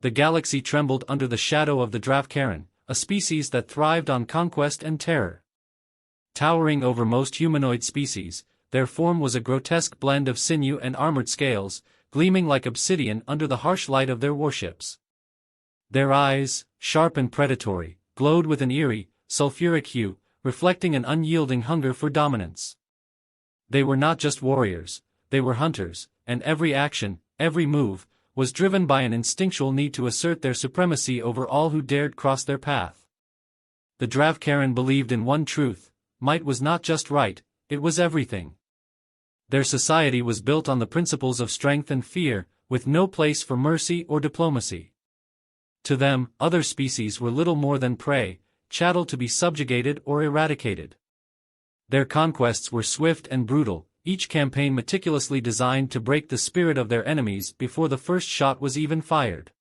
The galaxy trembled under the shadow of the Dravkaran, a species that thrived on conquest and terror. Towering over most humanoid species, their form was a grotesque blend of sinew and armored scales, gleaming like obsidian under the harsh light of their warships. Their eyes, sharp and predatory, glowed with an eerie, sulfuric hue, reflecting an unyielding hunger for dominance. They were not just warriors, they were hunters, and every action, every move, was driven by an instinctual need to assert their supremacy over all who dared cross their path. The Dravkaran believed in one truth: might was not just right, it was everything. Their society was built on the principles of strength and fear, with no place for mercy or diplomacy. To them, other species were little more than prey, chattel to be subjugated or eradicated. Their conquests were swift and brutal, each campaign meticulously designed to break the spirit of their enemies before the first shot was even fired.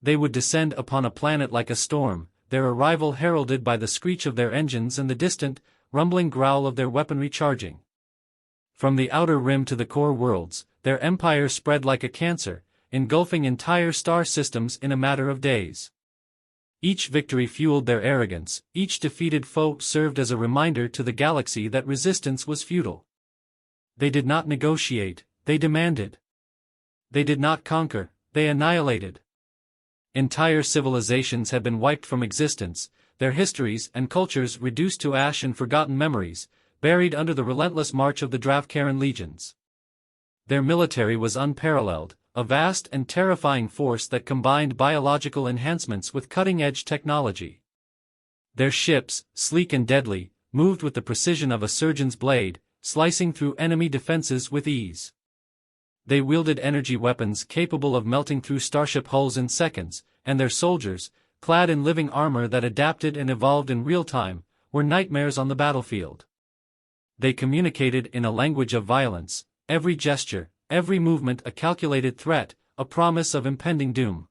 They would descend upon a planet like a storm, their arrival heralded by the screech of their engines and the distant, rumbling growl of their weaponry charging. From the outer rim to the core worlds, their empire spread like a cancer, engulfing entire star systems in a matter of days. Each victory fueled their arrogance, each defeated foe served as a reminder to the galaxy that resistance was futile. They did not negotiate, they demanded. They did not conquer, they annihilated. Entire civilizations had been wiped from existence, their histories and cultures reduced to ash and forgotten memories, buried under the relentless march of the Dravkaran legions. Their military was unparalleled, a vast and terrifying force that combined biological enhancements with cutting-edge technology. Their ships, sleek and deadly, moved with the precision of a surgeon's blade, slicing through enemy defenses with ease. They wielded energy weapons capable of melting through starship hulls in seconds, and their soldiers, clad in living armor that adapted and evolved in real time, were nightmares on the battlefield. They communicated in a language of violence, every gesture, every movement a calculated threat, a promise of impending doom.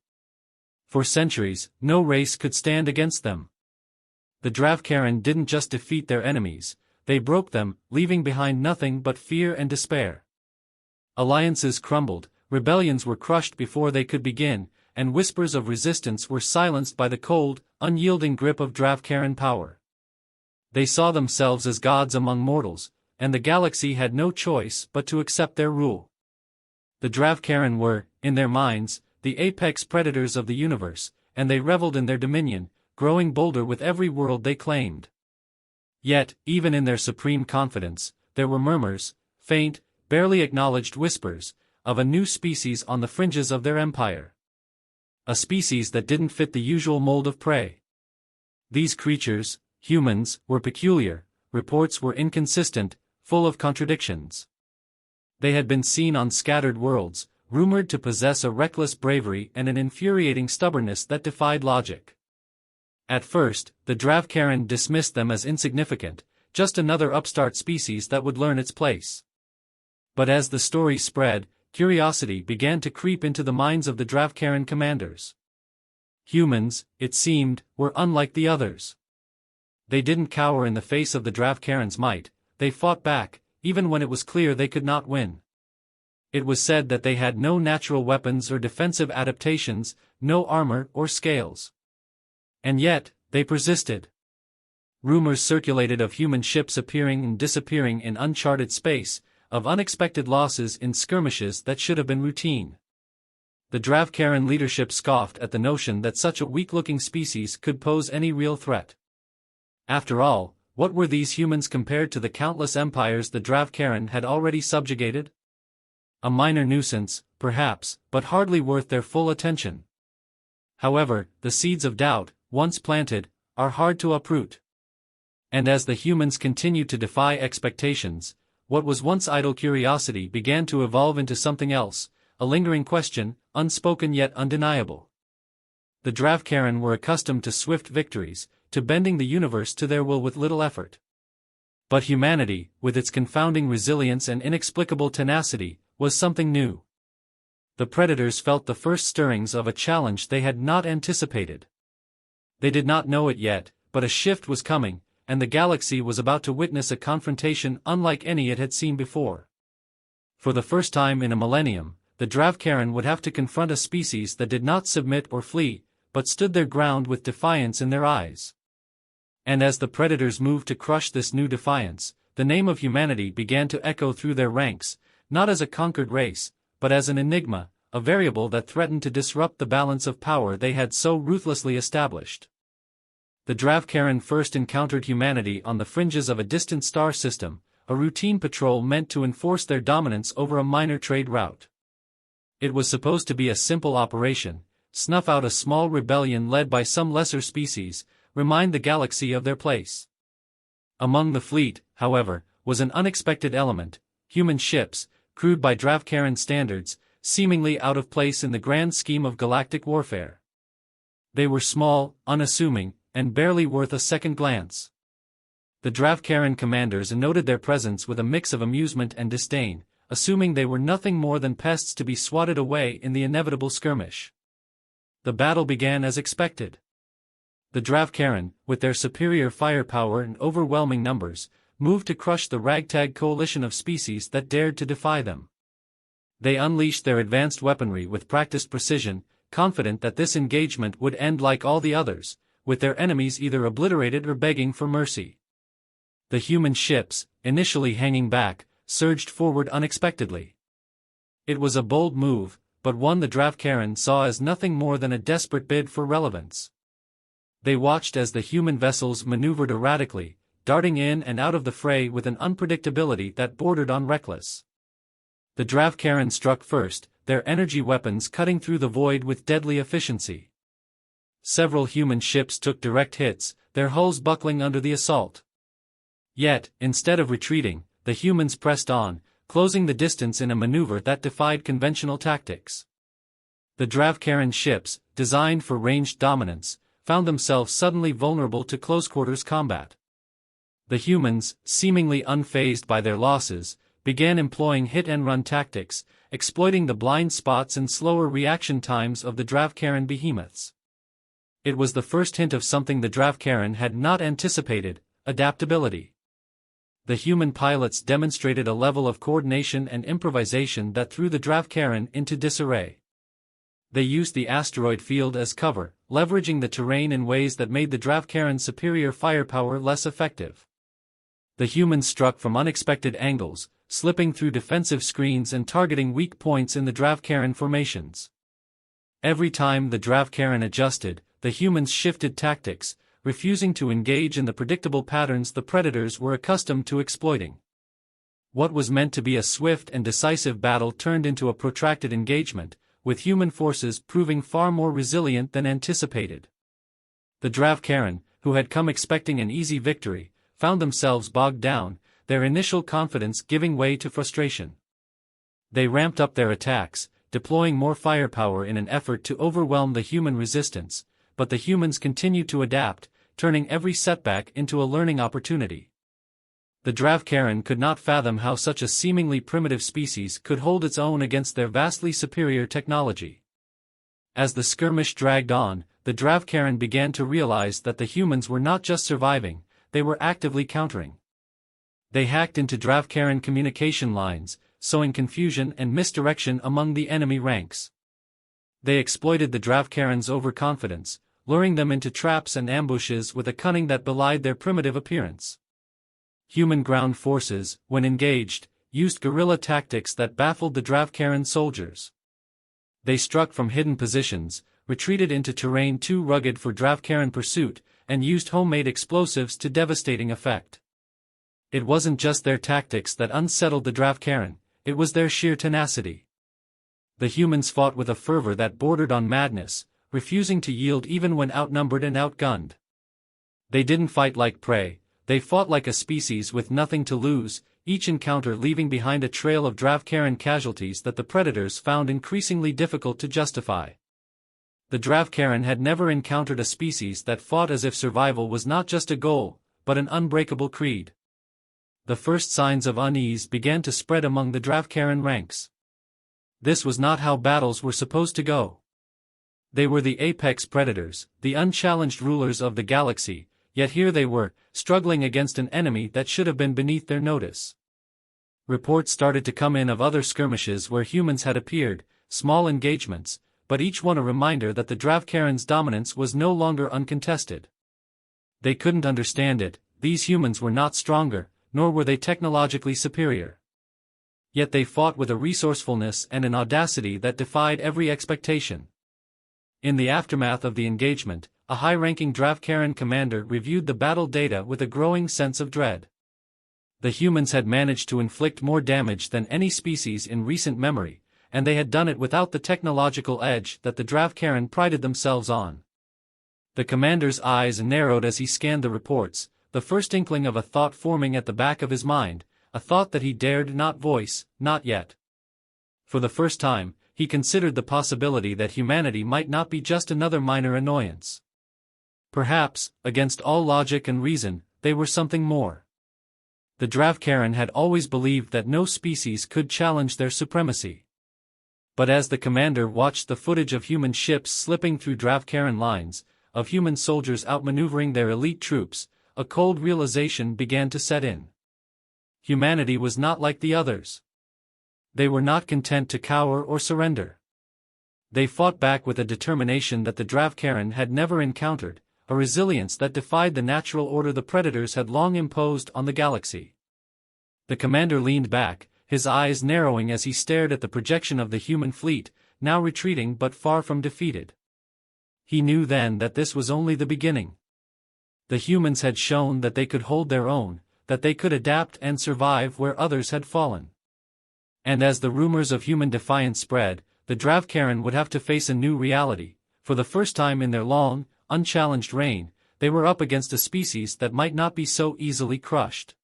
For centuries, no race could stand against them. The Dravkaran didn't just defeat their enemies, they broke them, leaving behind nothing but fear and despair. Alliances crumbled, rebellions were crushed before they could begin, and whispers of resistance were silenced by the cold, unyielding grip of Dravkaran power. They saw themselves as gods among mortals, and the galaxy had no choice but to accept their rule. The Dravkaran were, in their minds, the apex predators of the universe, and they reveled in their dominion, growing bolder with every world they claimed. Yet, even in their supreme confidence, there were murmurs, faint, barely acknowledged whispers, of a new species on the fringes of their empire. A species that didn't fit the usual mold of prey. These creatures, humans, were peculiar, reports were inconsistent, full of contradictions. They had been seen on scattered worlds, rumored to possess a reckless bravery and an infuriating stubbornness that defied logic. At first, the Dravkaran dismissed them as insignificant, just another upstart species that would learn its place. But as the story spread, curiosity began to creep into the minds of the Dravkaran commanders. Humans, it seemed, were unlike the others. They didn't cower in the face of the Dravkaran's might, they fought back, even when it was clear they could not win. It was said that they had no natural weapons or defensive adaptations, no armor or scales. And yet, they persisted. Rumors circulated of human ships appearing and disappearing in uncharted space, of unexpected losses in skirmishes that should have been routine. The Dravkaran leadership scoffed at the notion that such a weak-looking species could pose any real threat. After all, what were these humans compared to the countless empires the Dravkaran had already subjugated? A minor nuisance, perhaps, but hardly worth their full attention. However, the seeds of doubt, once planted, are hard to uproot. And as the humans continued to defy expectations, what was once idle curiosity began to evolve into something else, a lingering question, unspoken yet undeniable. The Dravkaran were accustomed to swift victories, to bending the universe to their will with little effort. But humanity, with its confounding resilience and inexplicable tenacity, was something new. The predators felt the first stirrings of a challenge they had not anticipated. They did not know it yet, but a shift was coming, and the galaxy was about to witness a confrontation unlike any it had seen before. For the first time in a millennium, the Dravkaren would have to confront a species that did not submit or flee, but stood their ground with defiance in their eyes. And as the predators moved to crush this new defiance, the name of humanity began to echo through their ranks, not as a conquered race, but as an enigma, a variable that threatened to disrupt the balance of power they had so ruthlessly established. The Dravkaren first encountered humanity on the fringes of a distant star system, a routine patrol meant to enforce their dominance over a minor trade route. It was supposed to be a simple operation: snuff out a small rebellion led by some lesser species, remind the galaxy of their place. Among the fleet, however, was an unexpected element: human ships, crewed by Dravkaren standards, seemingly out of place in the grand scheme of galactic warfare. They were small, unassuming, and barely worth a second glance. The Dravkaren commanders noted their presence with a mix of amusement and disdain, assuming they were nothing more than pests to be swatted away in the inevitable skirmish. The battle began as expected. The Dravkaren, with their superior firepower and overwhelming numbers, moved to crush the ragtag coalition of species that dared to defy them. They unleashed their advanced weaponry with practiced precision, confident that this engagement would end like all the others, with their enemies either obliterated or begging for mercy. The human ships, initially hanging back, surged forward unexpectedly. It was a bold move, but one the Dravkaren saw as nothing more than a desperate bid for relevance. They watched as the human vessels maneuvered erratically, darting in and out of the fray with an unpredictability that bordered on reckless. The Dravkaren struck first, their energy weapons cutting through the void with deadly efficiency. Several human ships took direct hits, their hulls buckling under the assault. Yet, instead of retreating, the humans pressed on, closing the distance in a maneuver that defied conventional tactics. The Dravkaren ships, designed for ranged dominance, found themselves suddenly vulnerable to close-quarters combat. The humans, seemingly unfazed by their losses, began employing hit-and-run tactics, exploiting the blind spots and slower reaction times of the Dravkaren behemoths. It was the first hint of something the Dravkaren had not anticipated: adaptability. The human pilots demonstrated a level of coordination and improvisation that threw the Dravkaren into disarray. They used the asteroid field as cover, leveraging the terrain in ways that made the Dravkaren's superior firepower less effective. The humans struck from unexpected angles, slipping through defensive screens and targeting weak points in the Dravkaren formations. Every time the Dravkaren adjusted, the humans shifted tactics, refusing to engage in the predictable patterns the predators were accustomed to exploiting. What was meant to be a swift and decisive battle turned into a protracted engagement, with human forces proving far more resilient than anticipated. The Dravkaren, who had come expecting an easy victory, found themselves bogged down, their initial confidence giving way to frustration. They ramped up their attacks, deploying more firepower in an effort to overwhelm the human resistance, but the humans continued to adapt, turning every setback into a learning opportunity. The Dravkaren could not fathom how such a seemingly primitive species could hold its own against their vastly superior technology. As the skirmish dragged on, the Dravkaren began to realize that the humans were not just surviving, they were actively countering. They hacked into Dravkaren communication lines, sowing confusion and misdirection among the enemy ranks. They exploited the Dravkaren's overconfidence, luring them into traps and ambushes with a cunning that belied their primitive appearance. Human ground forces, when engaged, used guerrilla tactics that baffled the Dravkaren soldiers. They struck from hidden positions, retreated into terrain too rugged for Dravkaren pursuit, and used homemade explosives to devastating effect. It wasn't just their tactics that unsettled the Dravkaren, it was their sheer tenacity. The humans fought with a fervor that bordered on madness, refusing to yield even when outnumbered and outgunned. They didn't fight like prey, they fought like a species with nothing to lose, each encounter leaving behind a trail of Dravkaren casualties that the predators found increasingly difficult to justify. The Dravkaren had never encountered a species that fought as if survival was not just a goal, but an unbreakable creed. The first signs of unease began to spread among the Dravkaren ranks. This was not how battles were supposed to go. They were the apex predators, the unchallenged rulers of the galaxy, yet here they were, struggling against an enemy that should have been beneath their notice. Reports started to come in of other skirmishes where humans had appeared, small engagements, but each one a reminder that the Dravkaren's dominance was no longer uncontested. They couldn't understand it. These humans were not stronger, nor were they technologically superior. Yet they fought with a resourcefulness and an audacity that defied every expectation. In the aftermath of the engagement, a high-ranking Dravkaren commander reviewed the battle data with a growing sense of dread. The humans had managed to inflict more damage than any species in recent memory, and they had done it without the technological edge that the Dravkaren prided themselves on. The commander's eyes narrowed as he scanned the reports, the first inkling of a thought forming at the back of his mind, a thought that he dared not voice, not yet. For the first time, he considered the possibility that humanity might not be just another minor annoyance. Perhaps, against all logic and reason, they were something more. The Dravkaren had always believed that no species could challenge their supremacy. But as the commander watched the footage of human ships slipping through Dravkaren lines, of human soldiers outmaneuvering their elite troops, a cold realization began to set in. Humanity was not like the others. They were not content to cower or surrender. They fought back with a determination that the Dravkaren had never encountered, a resilience that defied the natural order the predators had long imposed on the galaxy. The commander leaned back, his eyes narrowing as he stared at the projection of the human fleet, now retreating but far from defeated. He knew then that this was only the beginning. The humans had shown that they could hold their own, that they could adapt and survive where others had fallen. And as the rumors of human defiance spread, the Dravkaren would have to face a new reality. For the first time in their long, unchallenged reign, they were up against a species that might not be so easily crushed.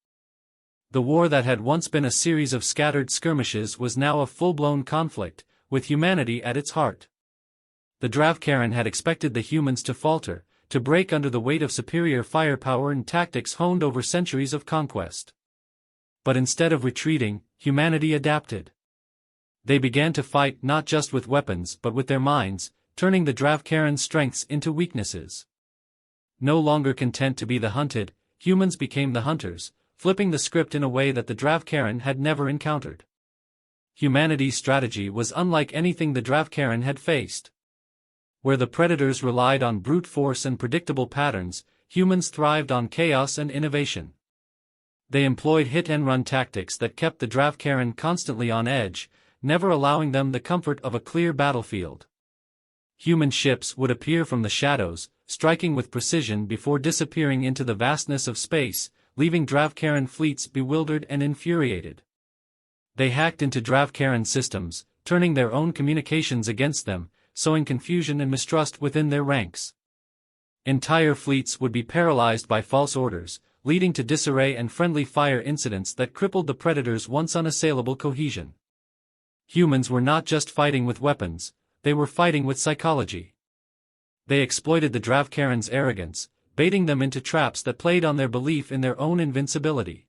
The war that had once been a series of scattered skirmishes was now a full-blown conflict, with humanity at its heart. The Dravkaren had expected the humans to falter, to break under the weight of superior firepower and tactics honed over centuries of conquest. But instead of retreating, humanity adapted. They began to fight not just with weapons but with their minds, turning the Dravkaren's strengths into weaknesses. No longer content to be the hunted, humans became the hunters, flipping the script in a way that the Dravkaren had never encountered. Humanity's strategy was unlike anything the Dravkaren had faced. Where the predators relied on brute force and predictable patterns, humans thrived on chaos and innovation. They employed hit-and-run tactics that kept the Dravkaren constantly on edge, never allowing them the comfort of a clear battlefield. Human ships would appear from the shadows, striking with precision before disappearing into the vastness of space, leaving Dravkaren fleets bewildered and infuriated. They hacked into Dravkaren systems, turning their own communications against them, sowing confusion and mistrust within their ranks. Entire fleets would be paralyzed by false orders, leading to disarray and friendly fire incidents that crippled the predators' once unassailable cohesion. Humans were not just fighting with weapons, they were fighting with psychology. They exploited the Dravkaren's arrogance, baiting them into traps that played on their belief in their own invincibility.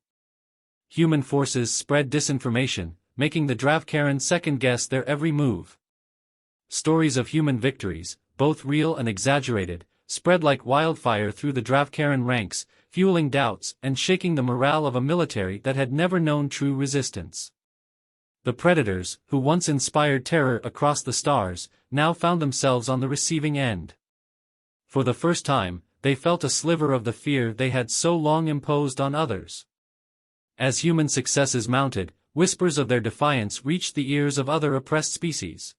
Human forces spread disinformation, making the Dravkaren second-guess their every move. Stories of human victories, both real and exaggerated, spread like wildfire through the Dravkaren ranks, fueling doubts and shaking the morale of a military that had never known true resistance. The predators, who once inspired terror across the stars, now found themselves on the receiving end. For the first time, they felt a sliver of the fear they had so long imposed on others. As human successes mounted, whispers of their defiance reached the ears of other oppressed species.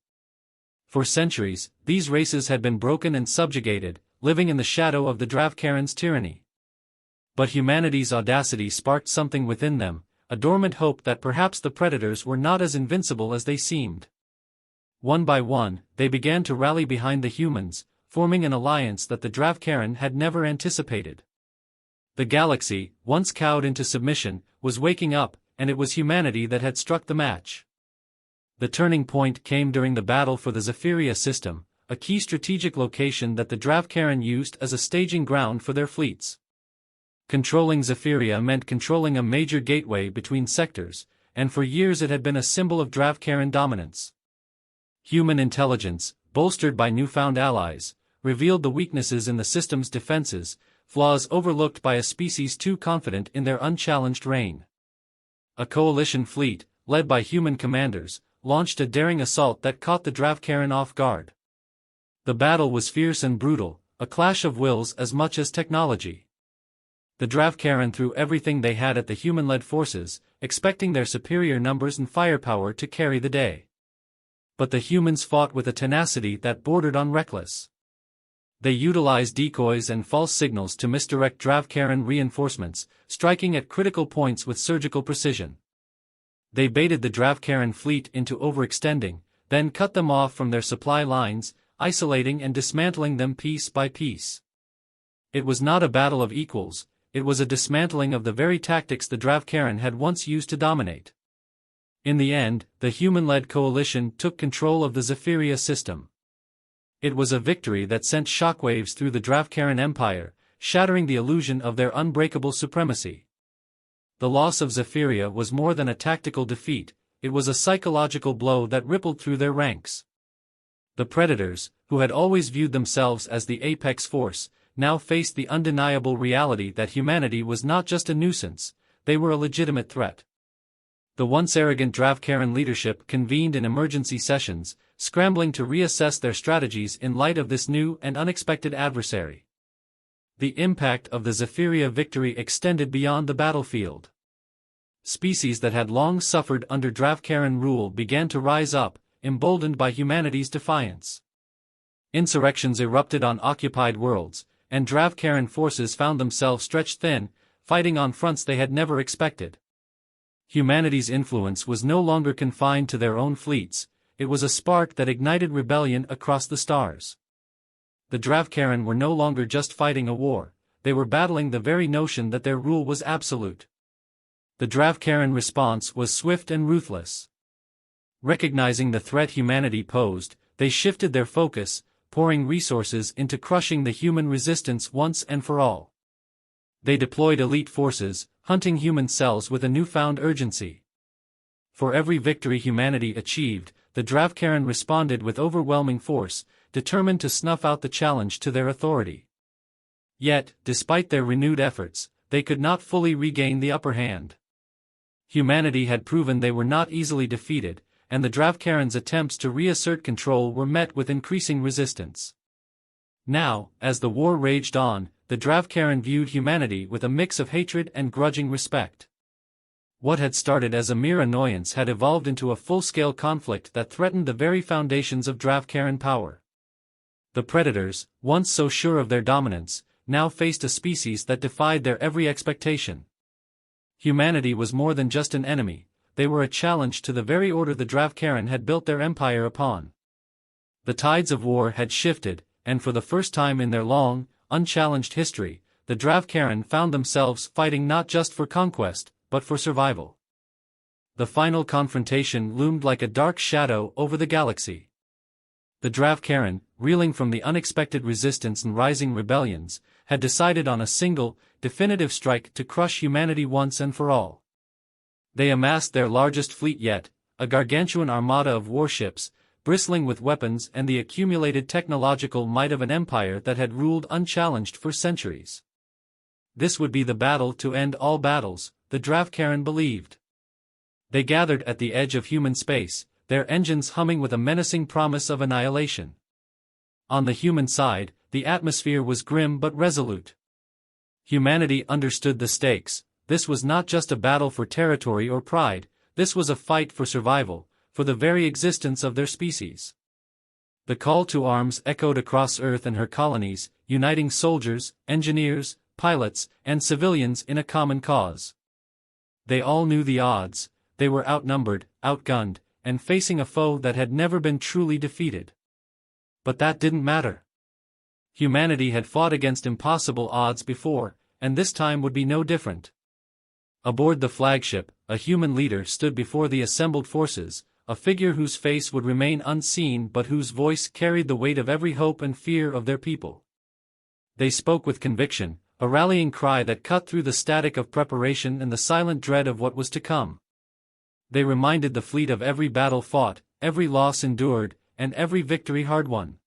For centuries, these races had been broken and subjugated, living in the shadow of the Dravkaren's tyranny. But humanity's audacity sparked something within them, a dormant hope that perhaps the predators were not as invincible as they seemed. One by one, they began to rally behind the humans, forming an alliance that the Dravkaren had never anticipated. The galaxy, once cowed into submission, was waking up, and it was humanity that had struck the match. The turning point came during the battle for the Zephyria system, a key strategic location that the Dravkaren used as a staging ground for their fleets. Controlling Zephyria meant controlling a major gateway between sectors, and for years it had been a symbol of Dravkaren dominance. Human intelligence, bolstered by newfound allies, revealed the weaknesses in the system's defenses, flaws overlooked by a species too confident in their unchallenged reign. A coalition fleet, led by human commanders, launched a daring assault that caught the Dravkaren off guard. The battle was fierce and brutal, a clash of wills as much as technology. The Dravkaren threw everything they had at the human-led forces, expecting their superior numbers and firepower to carry the day. But the humans fought with a tenacity that bordered on reckless. They utilized decoys and false signals to misdirect Dravkaren reinforcements, striking at critical points with surgical precision. They baited the Dravkaren fleet into overextending, then cut them off from their supply lines, isolating and dismantling them piece by piece. It was not a battle of equals, it was a dismantling of the very tactics the Dravkaren had once used to dominate. In the end, the human-led coalition took control of the Zephyria system. It was a victory that sent shockwaves through the Dravkaren Empire, shattering the illusion of their unbreakable supremacy. The loss of Zephyria was more than a tactical defeat, it was a psychological blow that rippled through their ranks. The Predators, who had always viewed themselves as the apex force, now faced the undeniable reality that humanity was not just a nuisance, they were a legitimate threat. The once arrogant Dravkaren leadership convened in emergency sessions, scrambling to reassess their strategies in light of this new and unexpected adversary. The impact of the Zephyria victory extended beyond the battlefield. Species that had long suffered under Dravkaren rule began to rise up, emboldened by humanity's defiance. Insurrections erupted on occupied worlds, and Dravkaren forces found themselves stretched thin, fighting on fronts they had never expected. Humanity's influence was no longer confined to their own fleets, it was a spark that ignited rebellion across the stars. The Dravkaren were no longer just fighting a war, they were battling the very notion that their rule was absolute. The Dravkaren response was swift and ruthless. Recognizing the threat humanity posed, they shifted their focus, pouring resources into crushing the human resistance once and for all. They deployed elite forces, hunting human cells with a newfound urgency. For every victory humanity achieved, the Dravkaren responded with overwhelming force, determined to snuff out the challenge to their authority. Yet, despite their renewed efforts, they could not fully regain the upper hand. Humanity had proven they were not easily defeated, and the Dravkaren's attempts to reassert control were met with increasing resistance. Now, as the war raged on, the Dravkaren viewed humanity with a mix of hatred and grudging respect. What had started as a mere annoyance had evolved into a full-scale conflict that threatened the very foundations of Dravkaren power. The Predators, once so sure of their dominance, now faced a species that defied their every expectation. Humanity was more than just an enemy, they were a challenge to the very order the Dravkaren had built their empire upon. The tides of war had shifted, and for the first time in their long, unchallenged history, the Dravkaren found themselves fighting not just for conquest, but for survival. The final confrontation loomed like a dark shadow over the galaxy. The Dravkaren, reeling from the unexpected resistance and rising rebellions, had decided on a single, definitive strike to crush humanity once and for all. They amassed their largest fleet yet, a gargantuan armada of warships, bristling with weapons and the accumulated technological might of an empire that had ruled unchallenged for centuries. This would be the battle to end all battles, the Dravkaren believed. They gathered at the edge of human space, their engines humming with a menacing promise of annihilation. On the human side, the atmosphere was grim but resolute. Humanity understood the stakes. This was not just a battle for territory or pride, this was a fight for survival, for the very existence of their species. The call to arms echoed across Earth and her colonies, uniting soldiers, engineers, pilots, and civilians in a common cause. They all knew the odds, they were outnumbered, outgunned, and facing a foe that had never been truly defeated. But that didn't matter. Humanity had fought against impossible odds before, and this time would be no different. Aboard the flagship, a human leader stood before the assembled forces, a figure whose face would remain unseen but whose voice carried the weight of every hope and fear of their people. They spoke with conviction, a rallying cry that cut through the static of preparation and the silent dread of what was to come. They reminded the fleet of every battle fought, every loss endured, and every victory hard won.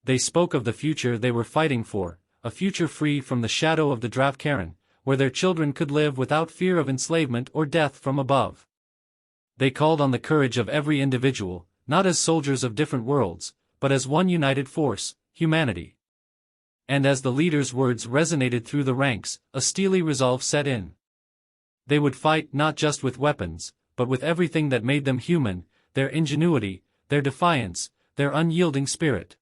They spoke of the future they were fighting for, a future free from the shadow of the Dravkaren, where their children could live without fear of enslavement or death from above. They called on the courage of every individual, not as soldiers of different worlds, but as one united force, humanity. And as the leaders' words resonated through the ranks, a steely resolve set in. They would fight not just with weapons, but with everything that made them human, their ingenuity, their defiance, their unyielding spirit.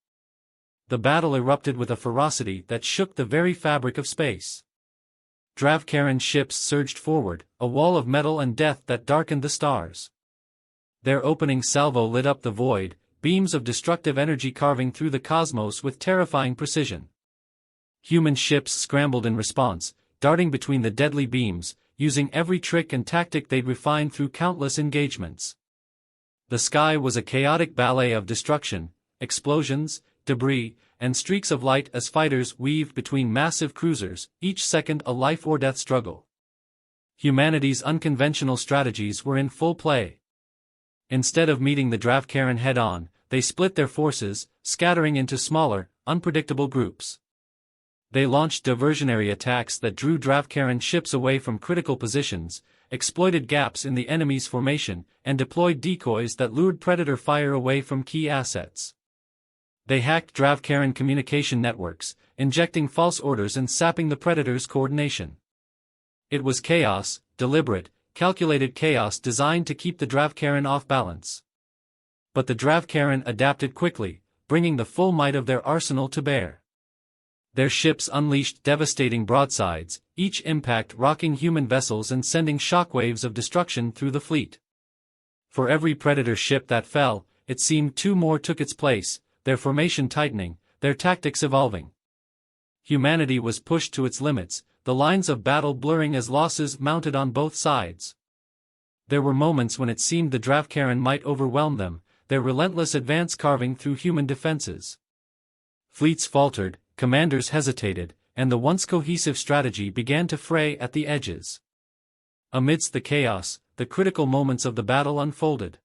The battle erupted with a ferocity that shook the very fabric of space. Dravkaran ships surged forward, a wall of metal and death that darkened the stars. Their opening salvo lit up the void, beams of destructive energy carving through the cosmos with terrifying precision. Human ships scrambled in response, darting between the deadly beams, using every trick and tactic they'd refined through countless engagements. The sky was a chaotic ballet of destruction, explosions, debris, and streaks of light as fighters weaved between massive cruisers, each second a life-or-death struggle. Humanity's unconventional strategies were in full play. Instead of meeting the Dravkaran head-on, they split their forces, scattering into smaller, unpredictable groups. They launched diversionary attacks that drew Dravkaran ships away from critical positions, exploited gaps in the enemy's formation, and deployed decoys that lured predator fire away from key assets. They hacked Dravkaran communication networks, injecting false orders and sapping the predator's coordination. It was chaos, deliberate, calculated chaos designed to keep the Dravkaran off balance. But the Dravkaran adapted quickly, bringing the full might of their arsenal to bear. Their ships unleashed devastating broadsides, each impact rocking human vessels and sending shockwaves of destruction through the fleet. For every predator ship that fell, it seemed two more took its place, their formation tightening, their tactics evolving. Humanity was pushed to its limits, the lines of battle blurring as losses mounted on both sides. There were moments when it seemed the Dravkaran might overwhelm them, their relentless advance carving through human defenses. Fleets faltered, commanders hesitated, and the once cohesive strategy began to fray at the edges. Amidst the chaos, the critical moments of the battle unfolded.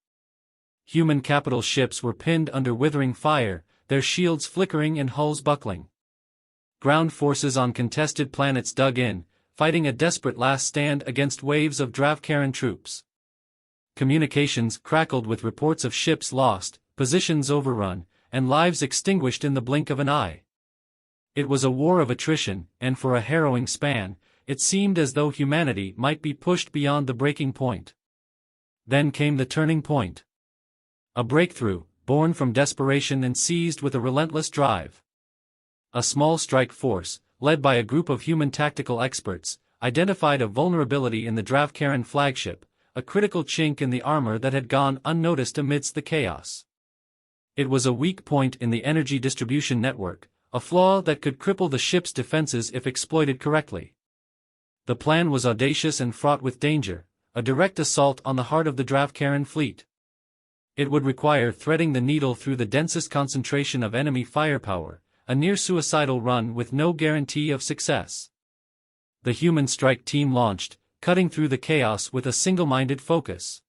Human capital ships were pinned under withering fire, their shields flickering and hulls buckling. Ground forces on contested planets dug in, fighting a desperate last stand against waves of Dravkaran troops. Communications crackled with reports of ships lost, positions overrun, and lives extinguished in the blink of an eye. It was a war of attrition, and for a harrowing span, it seemed as though humanity might be pushed beyond the breaking point. Then came the turning point. A breakthrough, born from desperation and seized with a relentless drive. A small strike force, led by a group of human tactical experts, identified a vulnerability in the Dravkaran flagship, a critical chink in the armor that had gone unnoticed amidst the chaos. It was a weak point in the energy distribution network, a flaw that could cripple the ship's defenses if exploited correctly. The plan was audacious and fraught with danger, a direct assault on the heart of the Dravkaran fleet. It would require threading the needle through the densest concentration of enemy firepower, a near-suicidal run with no guarantee of success. The human strike team launched, cutting through the chaos with a single-minded focus.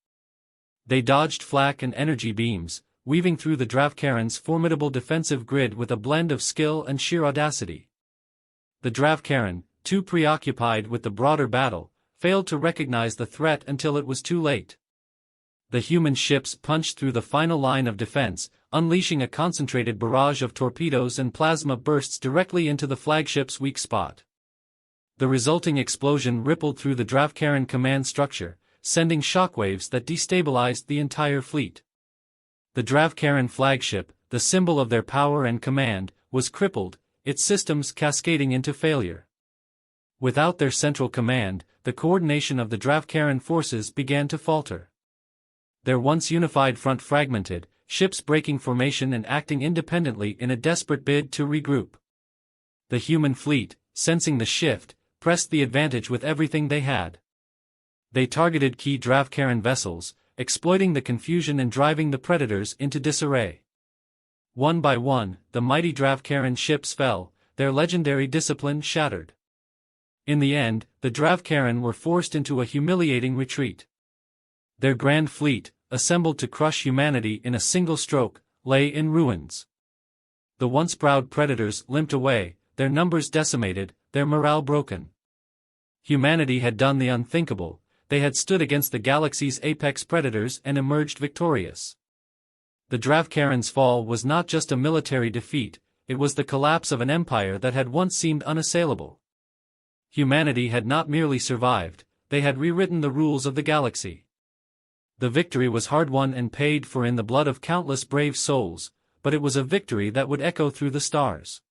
They dodged flak and energy beams, weaving through the Dravkaran's formidable defensive grid with a blend of skill and sheer audacity. The Dravkaran, too preoccupied with the broader battle, failed to recognize the threat until it was too late. The human ships punched through the final line of defense, unleashing a concentrated barrage of torpedoes and plasma bursts directly into the flagship's weak spot. The resulting explosion rippled through the Dravkaran command structure, sending shockwaves that destabilized the entire fleet. The Dravkaran flagship, the symbol of their power and command, was crippled, its systems cascading into failure. Without their central command, the coordination of the Dravkaran forces began to falter. Their once unified front fragmented, ships breaking formation and acting independently in a desperate bid to regroup. The human fleet, sensing the shift, pressed the advantage with everything they had. They targeted key Dravkaran vessels, exploiting the confusion and driving the predators into disarray. One by one, the mighty Dravkaran ships fell, their legendary discipline shattered. In the end, the Dravkaran were forced into a humiliating retreat. Their grand fleet, assembled to crush humanity in a single stroke, lay in ruins. The once proud predators limped away, their numbers decimated, their morale broken. Humanity had done the unthinkable, they had stood against the galaxy's apex predators and emerged victorious. The Dravkaren's fall was not just a military defeat, it was the collapse of an empire that had once seemed unassailable. Humanity had not merely survived, they had rewritten the rules of the galaxy. The victory was hard-won and paid for in the blood of countless brave souls, but it was a victory that would echo through the stars.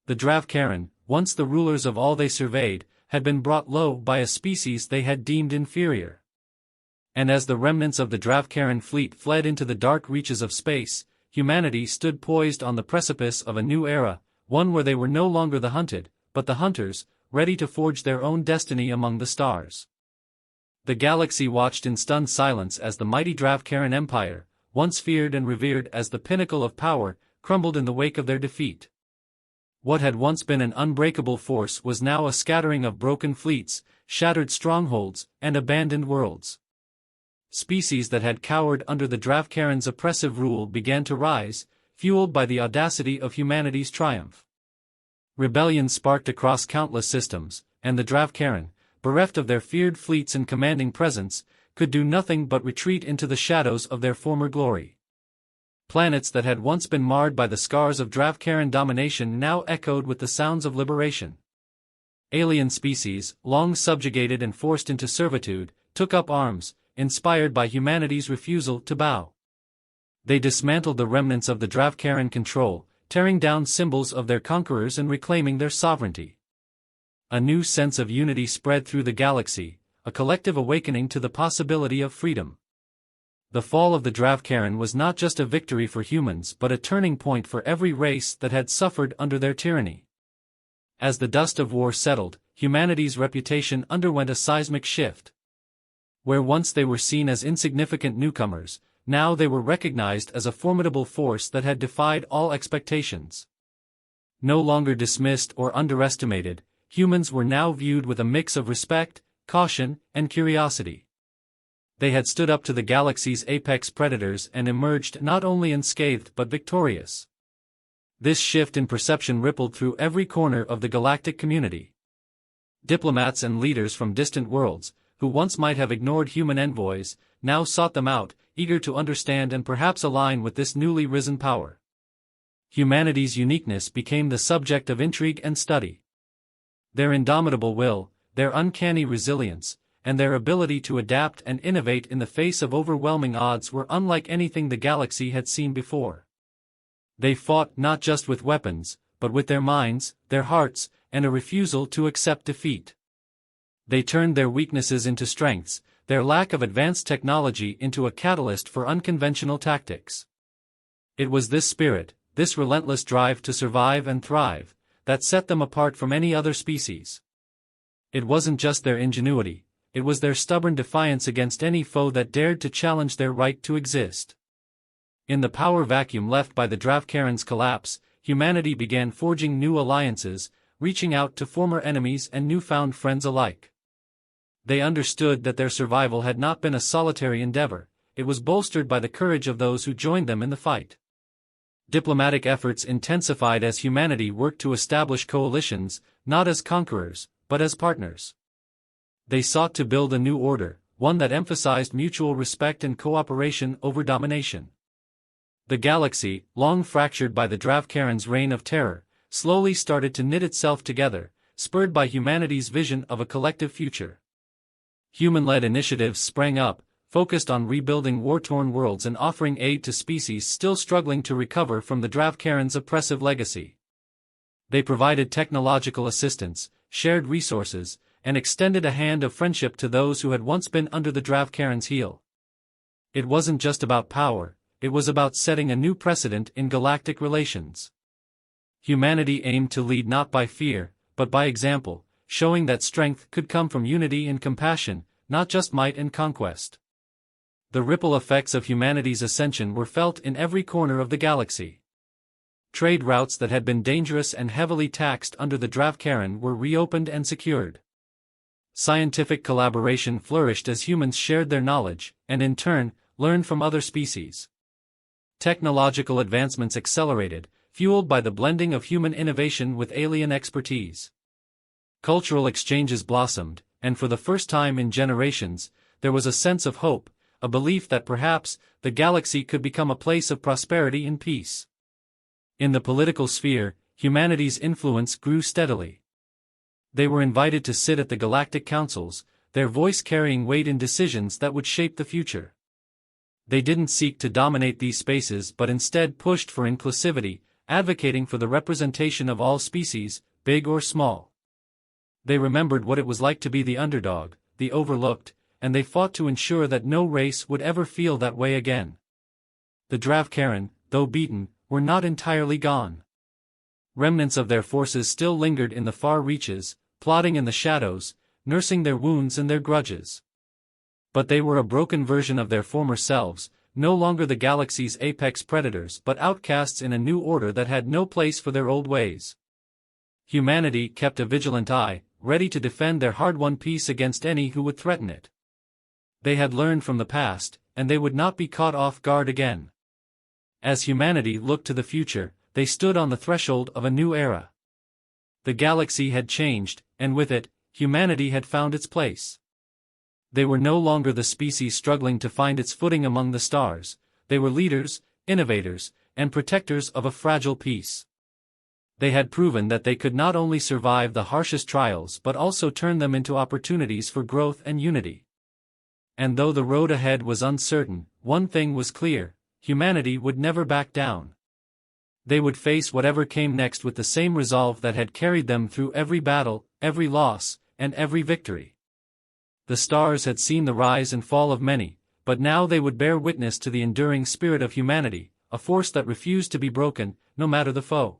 The Dravkaren, once the rulers of all they surveyed, had been brought low by a species they had deemed inferior. And as the remnants of the Dravkaren fleet fled into the dark reaches of space, humanity stood poised on the precipice of a new era, one where they were no longer the hunted, but the hunters, ready to forge their own destiny among the stars. The galaxy watched in stunned silence as the mighty Dravkaren Empire, once feared and revered as the pinnacle of power, crumbled in the wake of their defeat. What had once been an unbreakable force was now a scattering of broken fleets, shattered strongholds, and abandoned worlds. Species that had cowered under the Dravkaren's oppressive rule began to rise, fueled by the audacity of humanity's triumph. Rebellion sparked across countless systems, and the Dravkaren, bereft of their feared fleets and commanding presence, could do nothing but retreat into the shadows of their former glory. Planets that had once been marred by the scars of Dravkaren domination now echoed with the sounds of liberation. Alien species, long subjugated and forced into servitude, took up arms, inspired by humanity's refusal to bow. They dismantled the remnants of the Dravkaren control, tearing down symbols of their conquerors and reclaiming their sovereignty. A new sense of unity spread through the galaxy, a collective awakening to the possibility of freedom. The fall of the Dravkaren was not just a victory for humans but a turning point for every race that had suffered under their tyranny. As the dust of war settled, humanity's reputation underwent a seismic shift. Where once they were seen as insignificant newcomers, now they were recognized as a formidable force that had defied all expectations. No longer dismissed or underestimated, humans were now viewed with a mix of respect, caution, and curiosity. They had stood up to the galaxy's apex predators and emerged not only unscathed but victorious. This shift in perception rippled through every corner of the galactic community. Diplomats and leaders from distant worlds, who once might have ignored human envoys, now sought them out, eager to understand and perhaps align with this newly risen power. Humanity's uniqueness became the subject of intrigue and study. Their indomitable will, their uncanny resilience, and their ability to adapt and innovate in the face of overwhelming odds were unlike anything the galaxy had seen before. They fought not just with weapons, but with their minds, their hearts, and a refusal to accept defeat. They turned their weaknesses into strengths, their lack of advanced technology into a catalyst for unconventional tactics. It was this spirit, this relentless drive to survive and thrive, that set them apart from any other species. It wasn't just their ingenuity, it was their stubborn defiance against any foe that dared to challenge their right to exist. In the power vacuum left by the Dravkaren's collapse, humanity began forging new alliances, reaching out to former enemies and newfound friends alike. They understood that their survival had not been a solitary endeavor, it was bolstered by the courage of those who joined them in the fight. Diplomatic efforts intensified as humanity worked to establish coalitions, not as conquerors, but as partners. They sought to build a new order, one that emphasized mutual respect and cooperation over domination. The galaxy, long fractured by the Dravkaren's reign of terror, slowly started to knit itself together, spurred by humanity's vision of a collective future. Human-led initiatives sprang up, focused on rebuilding war-torn worlds and offering aid to species still struggling to recover from the Dravkaren's oppressive legacy. They provided technological assistance, shared resources, and extended a hand of friendship to those who had once been under the Dravkaren's heel. It wasn't just about power, it was about setting a new precedent in galactic relations. Humanity aimed to lead not by fear, but by example, showing that strength could come from unity and compassion, not just might and conquest. The ripple effects of humanity's ascension were felt in every corner of the galaxy. Trade routes that had been dangerous and heavily taxed under the Dravkaren were reopened and secured. Scientific collaboration flourished as humans shared their knowledge, and in turn, learned from other species. Technological advancements accelerated, fueled by the blending of human innovation with alien expertise. Cultural exchanges blossomed, and for the first time in generations, there was a sense of hope, a belief that perhaps the galaxy could become a place of prosperity and peace. In the political sphere, humanity's influence grew steadily. They were invited to sit at the galactic councils, their voice carrying weight in decisions that would shape the future. They didn't seek to dominate these spaces but instead pushed for inclusivity, advocating for the representation of all species, big or small. They remembered what it was like to be the underdog, the overlooked, and they fought to ensure that no race would ever feel that way again. The Dravkaren, though beaten, were not entirely gone. Remnants of their forces still lingered in the far reaches, plotting in the shadows, nursing their wounds and their grudges. But they were a broken version of their former selves, no longer the galaxy's apex predators but outcasts in a new order that had no place for their old ways. Humanity kept a vigilant eye, ready to defend their hard-won peace against any who would threaten it. They had learned from the past, and they would not be caught off guard again. As humanity looked to the future, they stood on the threshold of a new era. The galaxy had changed, and with it, humanity had found its place. They were no longer the species struggling to find its footing among the stars, they were leaders, innovators, and protectors of a fragile peace. They had proven that they could not only survive the harshest trials but also turn them into opportunities for growth and unity. And though the road ahead was uncertain, one thing was clear: humanity would never back down. They would face whatever came next with the same resolve that had carried them through every battle, every loss, and every victory. The stars had seen the rise and fall of many, but now they would bear witness to the enduring spirit of humanity, a force that refused to be broken, no matter the foe.